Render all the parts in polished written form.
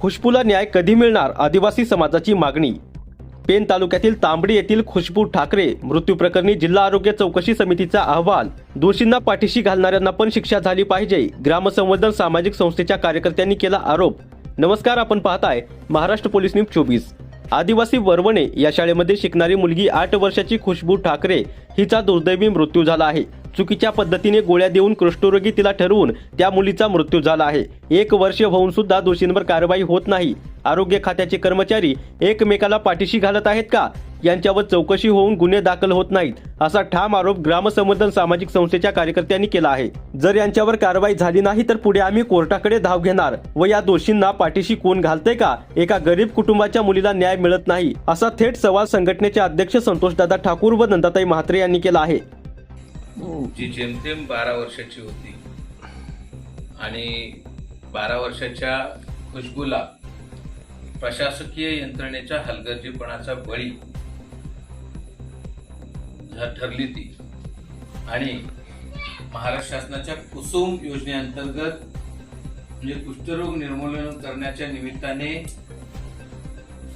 खुशबूला न्याय कधी मिळणार? आदिवासी समाजाची मागणी। पेन तालुक्यातील तांबडी येथील खुशबू ठाकरे मृत्यू प्रकरणी जिल्हा आरोग्य चौकशी समितीचा अहवाल। दोषींना पाठीशी घालणाऱ्यांना पण शिक्षा झाली पाहिजे, ग्रामसंवर्धन सामाजिक संस्थेच्या कार्यकर्त्यांनी केला आरोप। नमस्कार, आपण पाहताय महाराष्ट्र पोलीस न्यूज 24। आदिवासी वरवणे या शाळेमध्ये शिकणारी मुलगी 8 वर्षाची खुशबू ठाकरे हिचा दुर्दैवी मृत्यू झाला आहे। चुकीच्या पद्धतीने गोळ्या देऊन कुष्ठरोगी तिला ठरवून त्या मुलीचा मृत्यू झाला आहे। 1 वर्ष होऊन सुद्धा दोषींवर कारवाई होत नाही। आरोग्य खात्याचे कर्मचारी एकमेकाला पाठीशी घालत आहेत का? यांच्यावर चौकशी होऊन गुन्हे दाखल होत नाहीत, असा ठाम आरोप ग्रामसंवर्धन सामाजिक संस्थेच्या कार्यकर्त्यांनी केला आहे। जर यांच्यावर कारवाई झाली नाही तर पुढे आम्ही कोर्टाकडे धाव घेणार व या दोषींना पाठीशी कोण घालते का? एका गरीब कुटुंबाच्या मुलीला न्याय मिळत नाही, असा थेट सवाल संघटनेचे अध्यक्ष संतोषदादा ठाकूर व नंदाताई म्हात्रे यांनी केला आहे। जी जेमतेम 12 वर्षाची होती आणि 12 वर्षाच्या खुशबूला प्रशासकीय यंत्रणेच्या हलगर्जीपणाचा बळी ठरली ती आणि महाराष्ट्र शासनाच्या कुसुम योजनेअंतर्गत म्हणजे कुष्ठरोग निर्मूलन करण्याच्या निमित्ताने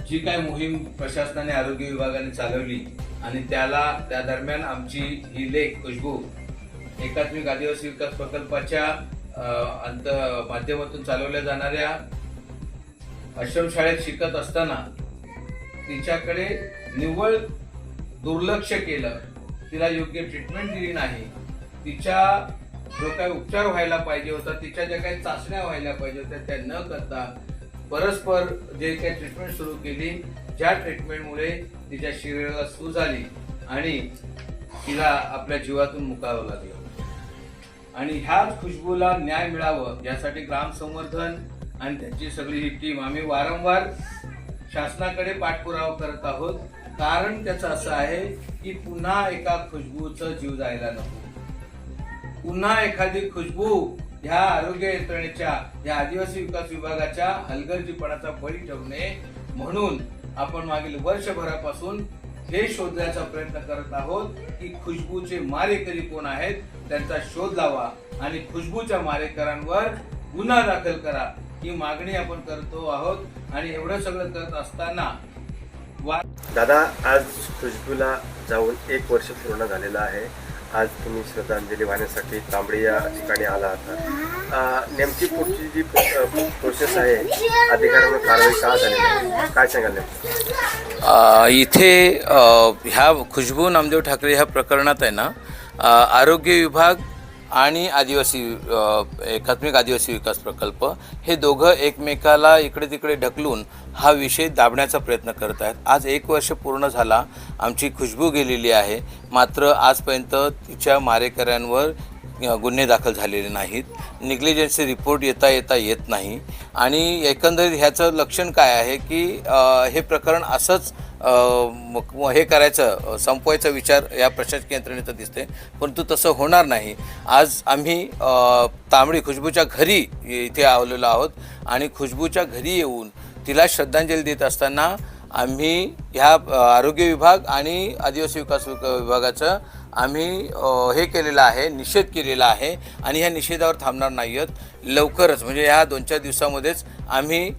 जी काय मोहीम प्रशासनाने आरोग्य विभागाने चालवली आणि त्या दरम्यान आमची ही लेक खुशबू एकात्मिक आदिवासी विकास प्रकल्पाच्या माध्यमातून चालवल्या जाणाऱ्या आश्रमशाळेत शिकत असताना तिच्याकडे निव्वळ दुर्लक्ष केलं, तिला योग्य ट्रीटमेंट दिली नाही, तिच्या जो काही उपचार व्हायला पाहिजे होता, तिच्या ज्या काही चाचण्या व्हायला पाहिजे होत्या त्या न करता परस्पर जे काही ट्रीटमेंट सुरू केली, ज्या ट्रीटमेंटमुळे तिच्या शरीराला सूज आली आणि तिला आपल्या जीवातून मुकावं लागलं। आणि ह्याच खुशबूला न्याय मिळावं यासाठी ग्रामसंवर्धन आणि त्यांची सगळी ही टीम आम्ही वारंवार शासनाकडे पाठपुरावा करत आहोत। कारण त्याचं असं आहे की पुन्हा एका खुशबूचा जीव जायला नको, पुन्हा एखादी खुशबू ह्या आरोग्य यंत्रणेच्या या आदिवासी विकास विभागाच्या हलगर्जीपणाचा बळी ठरू नये म्हणून आपण मागील वर्षभरापासून हे शोधण्याचा प्रयत्न करत आहोत की खुशबूचे मारेकरी कोण आहेत, त्यांचा शोध लावा आणि खुशबूच्या मारेकरांवर गुन्हा दाखल करा ही मागणी आपण करतो आहोत। आणि एवढं सगळं करत असताना दादा, आज खुशबूला जाऊन 1 वर्ष पूर्ण झालेलं आहे। आज तुम्ही श्रद्धांजली वाहण्यासाठी तांबडी या ठिकाणी आला होता। नेमकी पुढची जी प्रोसेस आहे, अधिकाऱ्यांवर कारवाई का झाली नाही, काय सांगाल? इथे ह्या खुशबू नामदेव ठाकरे ह्या प्रकरणात आहे ना, आरोग्य विभाग आणि एकात्मिक आदिवासी विकास प्रकल्प हे दोघं एकमेकाला इकडे तिकडे ढकलून हा विषय दाबण्याचा प्रयत्न करत आहेत। आज 1 वर्ष पूर्ण झाला, आमची खुशबू गेलेली आहे, मात्र आजपर्यंत तिच्या मारेकऱ्यांवर गुन्हे दाखल झालेले नाहीत। निग्लिजन्सी रिपोर्ट येता येत नाही आणि एकंदरीत ह्याचं लक्षण काय आहे की हे प्रकरण असंच हे करायचं, संपवायचा विचार या प्रशासकीय यंत्रणेचा दिसते, परंतु तसं होणार नाही। आज आम्ही तांबडी खुशबूच्या घरी इथे आलेलो आहोत आणि खुशबूच्या घरी येऊन तिला श्रद्धांजली देत असताना आम्ही ह्या आरोग्य विभाग आणि आदिवासी विकास विभागाचं आम्ही हे केलेलं आहे, निषेध केलेला आहे आणि ह्या निषेधावर थांबणार नाही आहोत। लवकरच म्हणजे ह्या 2-4 दिवसामध्येच आम्ही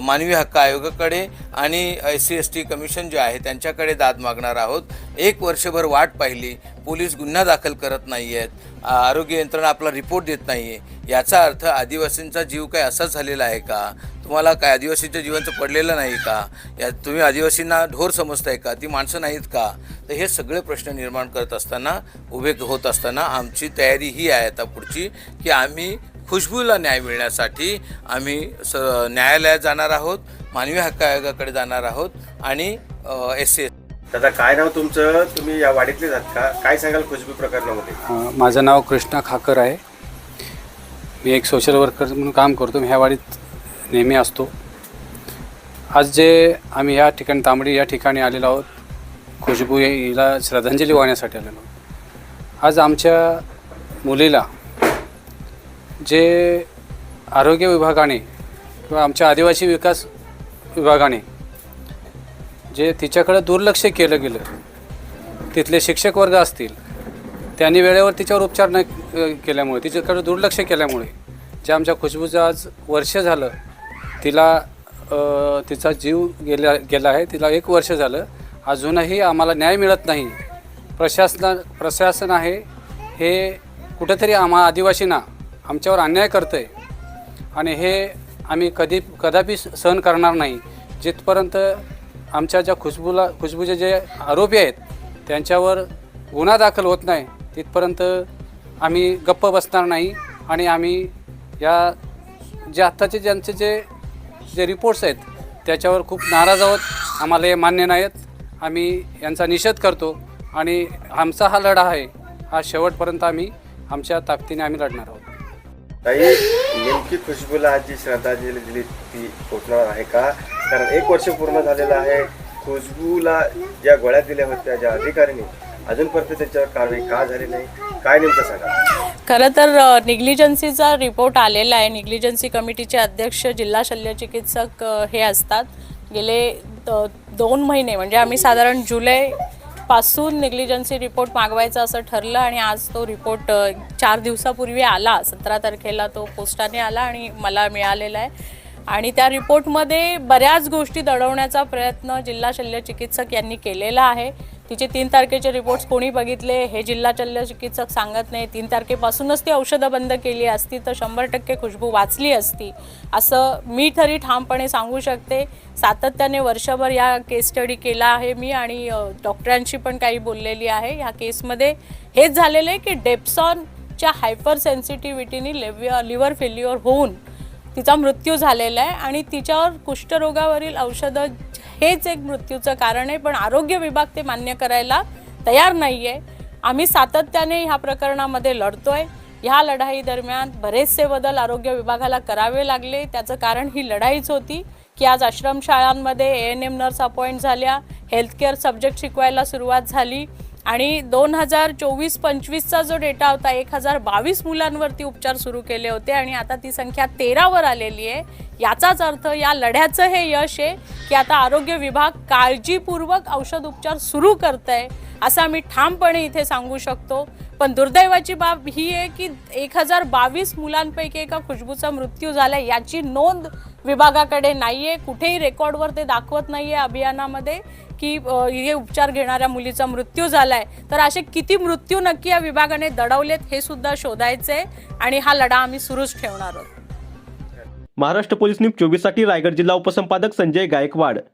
मानवी हक्क आयोगाकडे आणि SC/ST कमिशन जे आहे त्यांच्याकडे दाद मागणार आहोत। 1 वर्षभर वाट पाहिली, पोलीस गुन्हा दाखल करत नाही आहेत, आरोग्य यंत्रणा आपला रिपोर्ट देत नाही आहे, याचा अर्थ आदिवासींचा जीव काय असाच झालेला आहे का? तुम्हाला काय आदिवासीच्या जीवांचं पडलेलं नाही का? या तुम्ही आदिवासींना ढोर समजताय का? ती माणसं नाहीत का? तर हे सगळे प्रश्न निर्माण करत असताना, उभे होत असताना आमची तयारी ही आहे आता पुढची की आम्ही खुशबूला न्याय मिळण्यासाठी आम्ही न्यायालयात जाणार आहोत, मानवी हक्क आयोगाकडे जाणार आहोत आणि SC। दादा, काय नाव तुमचं? तुम्ही या वाडीतले जात का? काय सांगाल खुशबू प्रकरणामध्ये? माझं नाव कृष्णा खाकर आहे। मी एक सोशल वर्कर म्हणून काम करतो। मी ह्या वाडीत नेहमी असतो। आज जे आम्ही या ठिकाणी तांबडी या ठिकाणी आलेलो आहोत, खुशबू हिला श्रद्धांजली वाहण्यासाठी आलेलो आहोत। आज आमच्या मुलीला जे आरोग्य विभागाने किंवा आमच्या आदिवासी विकास विभागाने जे तिच्याकडे दुर्लक्ष केलं गेलं, तिथले शिक्षक वर्ग असतील त्यांनी वेळेवर तिच्यावर उपचार न केल्यामुळे, तिच्याकडे दुर्लक्ष केल्यामुळे जे आमच्या खुशबूचं आज वर्ष झालं तिला तिचा जीव गेला आहे. तिला 1 वर्ष झालं. अजूनही आम्हाला न्याय मिळत नाही. प्रशासन आहे हे कुठेतरी आदिवासींना आमच्यावर अन्याय करतं आहे आणि हे आम्ही कदापि सहन करणार नाही. जिथपर्यंत आमच्या ज्या खुशबूचे जे आरोपी आहेत त्यांच्यावर गुन्हा दाखल होत नाही तिथपर्यंत आम्ही गप्प बसणार नाही. आणि आम्ही या जे आत्ताचे ज्यांचे जे रिपोर्ट्स आहेत त्याच्यावर खूप नाराज आहोत. आम्हाला हे मान्य नाहीत. आम्ही यांचा निषेध करतो आणि आमचा हा लढा आहे हा शेवटपर्यंत आम्ही आमच्या ताकदीने आम्ही लढणार आहोत. ताई, नेमकी खुशबूला आज जी श्रद्धांजली दिली ती पोचणार आहे का? कारण 1 वर्ष पूर्ण झालेलं आहे. खुशबूला ज्या गोळ्या दिल्या होत्या ज्या अधिकाऱ्यांनी अजूनपर्यंत त्याच्यावर कारवाई का झाली नाही, काय नेमकं सांगा? खरं तर निग्लिजन्सीचा रिपोर्ट आलेला आहे. निग्लिजन्सी कमिटीचे अध्यक्ष जिल्हा शल्यचिकित्सक हे असतात. गेले 2 महिने म्हणजे आम्ही साधारण जुलैपासून निग्लिजन्सी रिपोर्ट मागवायचा असं ठरलं आणि आज तो रिपोर्ट 4 दिवसापूर्वी आला. 17 तारखेला तो पोस्टाने आला आणि मला मिळालेला आहे. आणि त्या रिपोर्टमध्ये बऱ्याच गोष्टी दडवण्याचा प्रयत्न जिल्हा शल्यचिकित्सक यांनी केलेला आहे. तिचे 3 तारखेचे रिपोर्ट्स कोणी बघितले हे जिल्हा शल्यचिकित्सक सांगत नाही. 3 तारखेपासूनच ती औषधं बंद केली असती तर 100% खुशबू वाचली असती असं मी तरी ठामपणे सांगू शकते. सातत्याने वर्षभर या केस स्टडी केला आहे मी आणि डॉक्टरांशी पण काही बोललेली आहे. ह्या केसमध्ये हेच झालेलं आहे की डेप्सॉनच्या हायपर सेन्सिटिव्हिटीने लिव्हर फेल्युअर होऊन तिचा मृत्यू झालेला आहे आणि तिच्यावर कुष्ठरोगावरील औषधं हेच एक मृत्यूचं कारण आहे. पण आरोग्य विभाग ते मान्य करायला तयार नाही आहे. आम्ही सातत्याने ह्या प्रकरणामध्ये लढतोय. ह्या लढाई दरम्यान बरेचसे बदल आरोग्य विभागाला करावे लागले. त्याचं कारण ही लढाईच होती की आज आश्रमशाळांमध्ये ANM नर्स अपॉइंट झाल्या, हेल्थकेअर सब्जेक्ट शिकवायला सुरुवात झाली आणि 2024-25चा जो डेटा होता 1022 मुलांवरती उपचार सुरू केले होते आणि आता ती संख्या 13वर आलेली आहे. याचाच अर्थ या लढ्याचं हे यश आहे की आता आरोग्य विभाग काळजीपूर्वक औषध उपचार सुरू करत आहे असं आम्ही ठामपणे इथे सांगू शकतो. पण दुर्दैवाची बाब ही आहे की 1022 मुलांपैकी एका खुशबूचा मृत्यू झाला याची नोंद विभागाकडे नाही आहे. कुठेही रेकॉर्डवर ते दाखवत नाही आहे अभियानामध्ये की हे उपचार घेणाऱ्या मुलीचा मृत्यू झालाय. तर असे किती मृत्यू नक्की या विभागाने दडवलेत हे सुद्धा शोधायचे आणि हा लढा आम्ही सुरूच ठेवणार आहोत. महाराष्ट्र पोलीस न्यूज 24 साठी रायगड जिल्हा उपसंपादक संजय गायकवाड.